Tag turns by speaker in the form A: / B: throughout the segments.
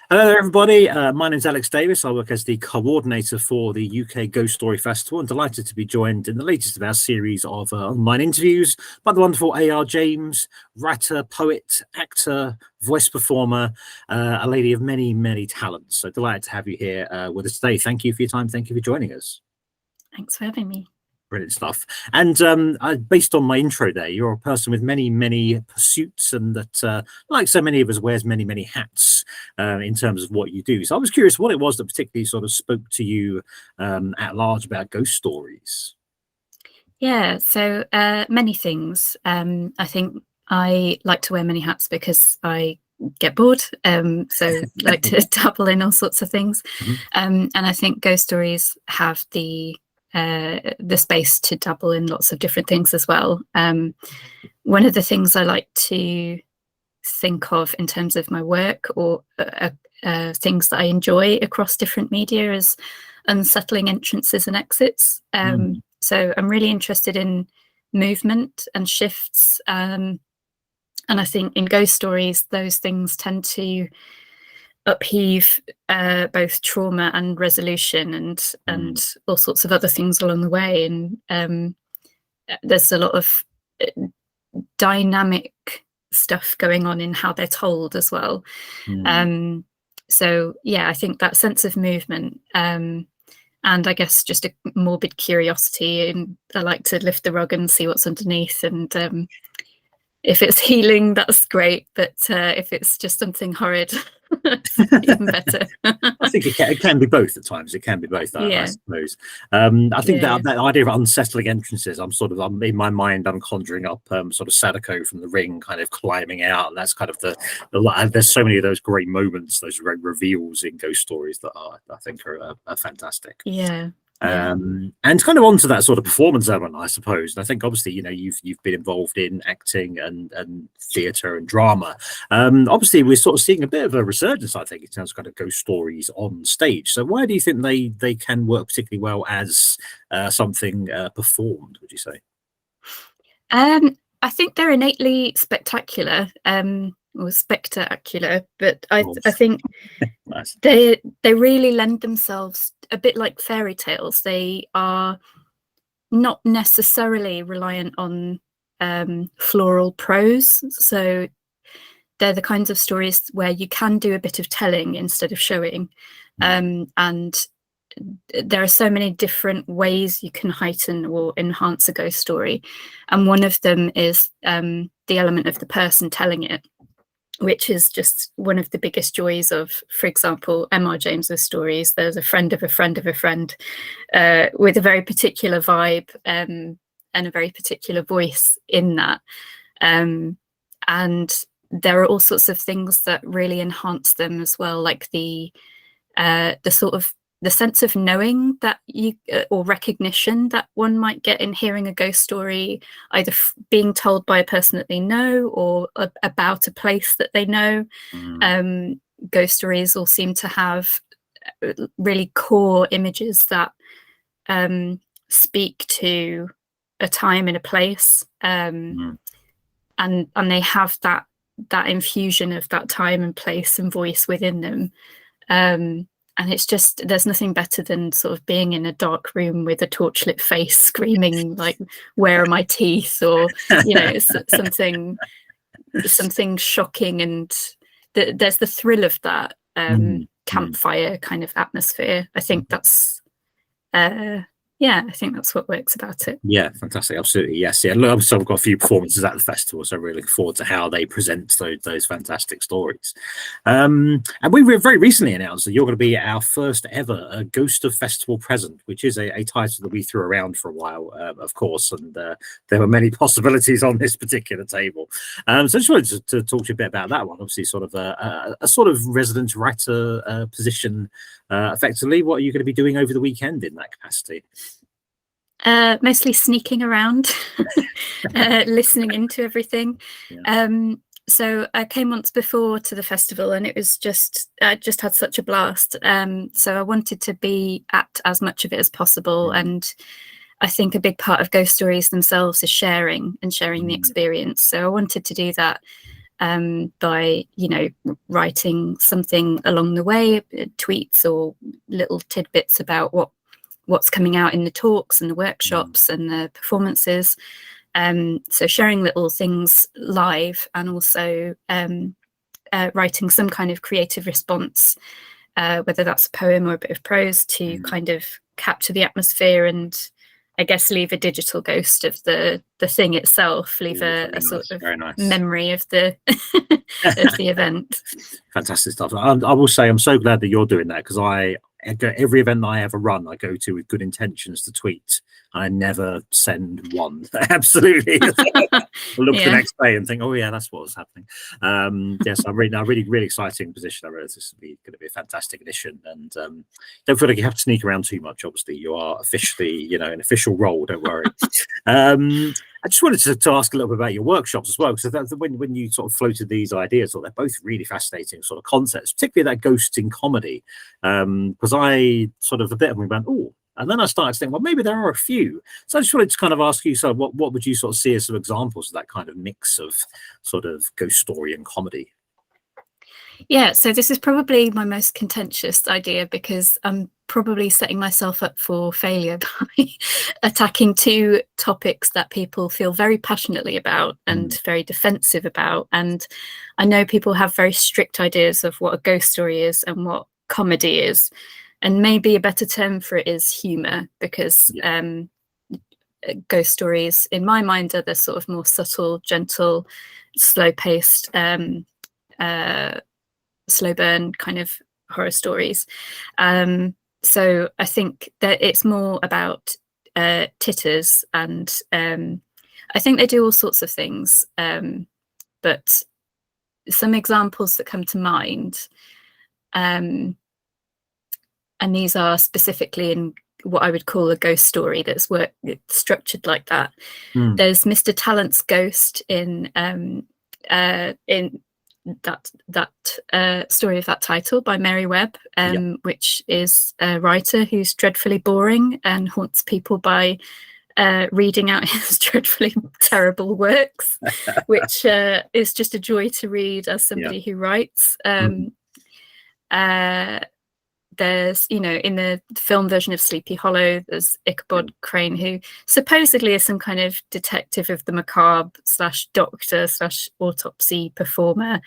A: Hello there, everybody. My name's Alex Davis. I work as the coordinator for the UK Ghost Story Festival, and delighted to be joined in the latest of our series of online interviews by the wonderful A.R. James, writer, poet, actor, voice performer, a lady of many, many talents. So delighted to have you here with us today. Thank you for your time. Thank you for joining us.
B: Thanks for having me.
A: Brilliant stuff. And based on my intro there, you're a person with many, many pursuits, and that, like so many of us, wears many, many hats in terms of what you do. So I was curious what it was that particularly sort of spoke to you at large about ghost stories.
B: Yeah, so many things. I think I like to wear many hats because I get bored, so like to dabble in all sorts of things. And I think ghost stories have the space to dabble in lots of different things as well. One of the things I like to think of in terms of my work or things that I enjoy across different media is unsettling entrances and exits. So I'm really interested in movement and shifts. And I think in ghost stories, those things tend to upheave both trauma and resolution and all sorts of other things along the way. And there's a lot of dynamic stuff going on in how they're told as well. So yeah, I think that sense of movement and I guess just a morbid curiosity, and I like to lift the rug and see what's underneath. And if it's healing, that's great, but if it's just something horrid, even better.
A: I think it can be both at times. It can be both, I suppose. I think that idea of unsettling entrances, I'm in my mind, I'm conjuring up sort of Sadako from The Ring kind of climbing out, and that's kind of there's so many of those great moments, those great reveals in ghost stories that I think are fantastic. And kind of onto that sort of performance element, I suppose. And I think obviously, you've been involved in acting and theatre and drama. Obviously, we're sort of seeing a bit of a resurgence, I think, in terms of kind of ghost stories on stage. So why do you think they can work particularly well as something performed, would you say?
B: I think they're innately spectacular. Or spectacular, but I think
A: nice.
B: they really lend themselves a bit like fairy tales. They are not necessarily reliant on floral prose, so they're the kinds of stories where you can do a bit of telling instead of showing. And there are so many different ways you can heighten or enhance a ghost story, and one of them is the element of the person telling it, which is just one of the biggest joys of, for example, M.R. James's stories. There's a friend of a friend of a friend with a very particular vibe and a very particular voice in that. And there are all sorts of things that really enhance them as well, like the sort of the sense of knowing that or recognition that one might get in hearing a ghost story, either being told by a person that they know or about a place that they know. Ghost stories all seem to have really core images that speak to a time and a place, and they have that infusion of that time and place and voice within them. And it's just, there's nothing better than sort of being in a dark room with a torchlit face screaming like, where are my teeth? Or, something shocking. And there's the thrill of that campfire kind of atmosphere. I think that's, I think that's what works about it.
A: Yeah, fantastic. Absolutely. Yes. Yeah. Look, I've got a few performances at the festival, so I'm really looking forward to how they present those fantastic stories. And we were very recently announced that you're going to be our first ever Ghost of Festival present, which is a title that we threw around for a while, of course, and there were many possibilities on this particular table. So I just wanted to talk to you a bit about that one. Obviously, sort of a sort of resident writer position. Effectively, what are you going to be doing over the weekend in that capacity?
B: Mostly sneaking around, listening into everything. So I came once before to the festival, and it was I just had such a blast. So I wanted to be at as much of it as possible. And I think a big part of ghost stories themselves is sharing the experience. So I wanted to do that. by, you know, writing something along the way, tweets or little tidbits about what's coming out in the talks and the workshops and the performances. So sharing little things live, and also writing some kind of creative response, whether that's a poem or a bit of prose, to kind of capture the atmosphere and, I guess, leave a digital ghost of the thing itself, leave a sort of memory of the of the event.
A: Fantastic stuff. I will say I'm so glad that you're doing that, because every event that I ever run, I go to with good intentions to tweet, and I never send one. Absolutely. I look the next day and think, oh yeah, that's what was happening. Yes, I'm really exciting position. I realize this is going to be a fantastic edition, and don't feel like you have to sneak around too much. Obviously, you are officially, you know, an official role. Don't worry. I just wanted to ask a little bit about your workshops as well, because when you sort of floated these ideas, they're both really fascinating sort of concepts, particularly that ghosts in comedy. Because I sort of, a bit of me went, oh, and then I started to think, well, maybe there are a few. So I just wanted to kind of ask you, so what would you sort of see as some examples of that kind of mix of sort of ghost story and comedy?
B: Yeah, so this is probably my most contentious idea, because I'm probably setting myself up for failure by attacking two topics that people feel very passionately about and very defensive about. And I know people have very strict ideas of what a ghost story is and what comedy is. And maybe a better term for it is humour, because ghost stories, in my mind, are the sort of more subtle, gentle, slow-paced, slow burn kind of horror stories. So I think that it's more about titters, and I think they do all sorts of things, but some examples that come to mind, and these are specifically in what I would call a ghost story that's structured like that. There's Mr. Talent's Ghost in that story of that title by Mary Webb, which is a writer who's dreadfully boring and haunts people by reading out his dreadfully terrible works, which is just a joy to read as somebody who writes. There's, you know, in the film version of Sleepy Hollow, there's Ichabod Crane, who supposedly is some kind of detective of the macabre / doctor / autopsy performer,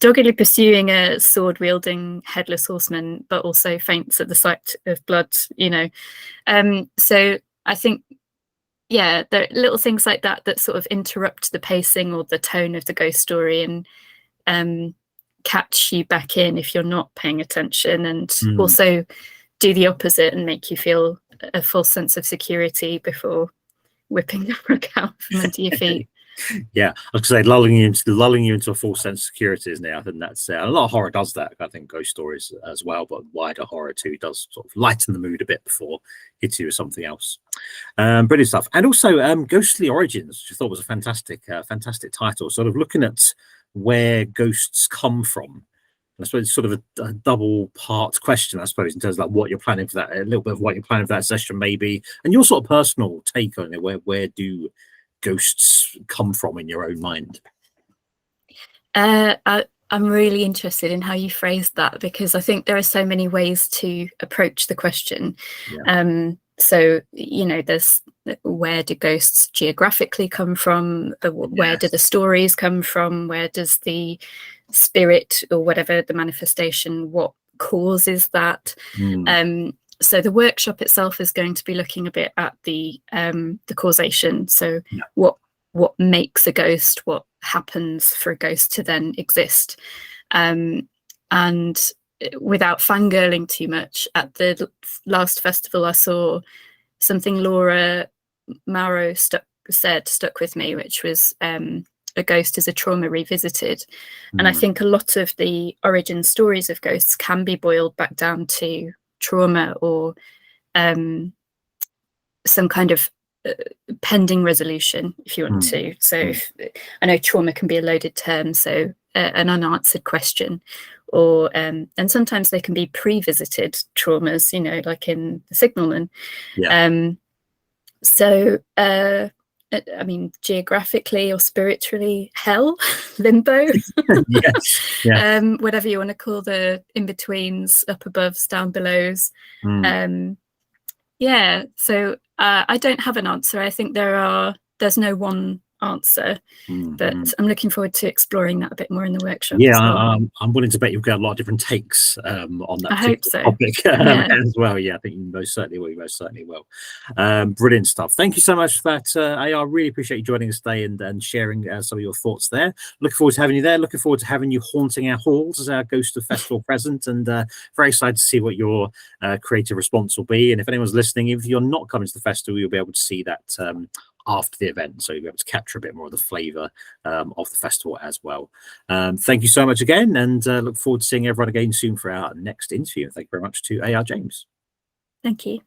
B: doggedly pursuing a sword-wielding headless horseman, but also faints at the sight of blood, you know. So I think, there are little things like that that sort of interrupt the pacing or the tone of the ghost story, and catch you back in if you're not paying attention, and also do the opposite and make you feel a full sense of security before whipping the rug out from under your feet.
A: I was going to say, lulling you into a full sense of security is now. I think that's a lot of horror does that. I think ghost stories as well, but wider horror too does sort of lighten the mood a bit before hitting you with something else. Brilliant stuff. And also Ghostly Origins, which I thought was a fantastic title, sort of looking at where ghosts come from. I suppose it's sort of a double part question, I suppose, in terms of like what you're planning for that, a little bit of what you're planning for that session maybe, and your sort of personal take on it. Where do ghosts come from in your own mind?
B: I'm really interested in how you phrased that, because I think there are so many ways to approach the question. So, you know, there's where do ghosts geographically come from? Where do the stories come from? Where does the spirit or whatever the manifestation, what causes that? So the workshop itself is going to be looking a bit at the causation. So what makes a ghost? What happens for a ghost to then exist? And without fangirling too much, at the last festival I saw something Laura Mauro stuck with me, which was a ghost as a trauma revisited. And I think a lot of the origin stories of ghosts can be boiled back down to trauma or some kind of pending resolution, if you want to. So I know trauma can be a loaded term, so an unanswered question, or and sometimes they can be pre-visited traumas, you know, like in The Signalman. So I mean, geographically or spiritually, hell, limbo,
A: yes, yeah.
B: Whatever you want to call the in-betweens, up aboves, down belows. Yeah, so I don't have an answer. I think there's no one answer, but I'm looking forward to exploring that a bit more in the workshop.
A: Yeah, I'm willing to bet you'll get a lot of different takes on that topic as well. Yeah, I think you most certainly will. Brilliant stuff. Thank you so much for that, I really appreciate you joining us today and sharing some of your thoughts there. Looking forward to having you there. Looking forward to having you haunting our halls as our Ghost of Festival present, and very excited to see what your creative response will be. And if anyone's listening, if you're not coming to the festival, you'll be able to see that after the event, so you'll be able to capture a bit more of the flavour of the festival as well. Thank you so much again, and look forward to seeing everyone again soon for our next interview. Thank you very much to A.R. James.
B: Thank you.